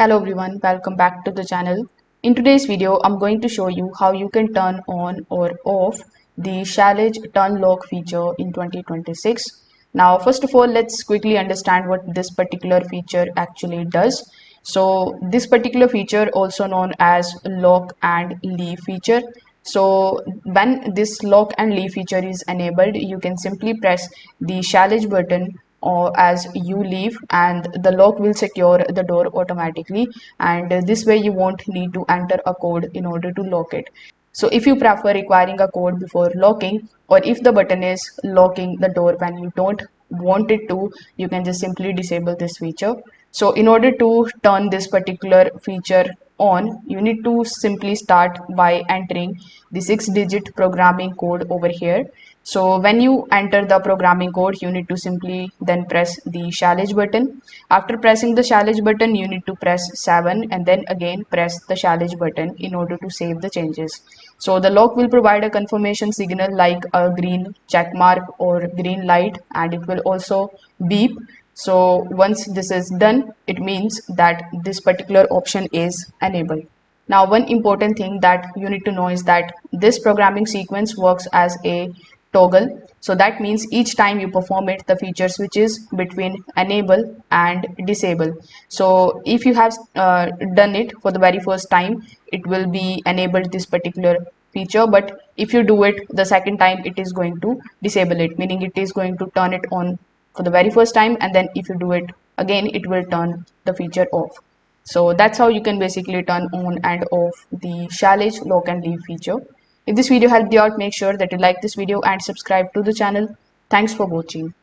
Hello everyone, welcome back to the channel. In today's video, I'm going to show you how you can turn on or off the Schlage turn lock feature in 2026. Now, first of all, let's quickly understand what this particular feature actually does. So this particular feature, also known as lock and leave feature. So when this lock and leave feature is enabled, you can simply press the Schlage button or as you leave, and the lock will secure the door automatically, and this way you won't need to enter a code in order to lock it. So if you prefer requiring a code before locking, or if the button is locking the door when you don't want it to, you can just simply disable this feature. So in order to turn this particular feature on, you need to simply start by entering the 6-digit programming code over here. So when you enter the programming code, you need to simply then press the Schlage button. After pressing the Schlage button, you need to press 7 and then again press the Schlage button in order to save the changes. So the lock will provide a confirmation signal like a green check mark or green light, and it will also beep. So once this is done, it means that this particular option is enabled. Now, one important thing that you need to know is that this programming sequence works as a toggle. So that means each time you perform it, the feature switches between enable and disable. So if you have done it for the very first time, it will be enabled this particular feature, but if you do it the second time, it is going to disable it, meaning it is going to turn it on for the very first time, and then if you do it again, it will turn the feature off. So that's how you can basically turn on and off the Schlage lock and leave feature. If this video helped you out, make sure that you like this video and subscribe to the channel. Thanks for watching.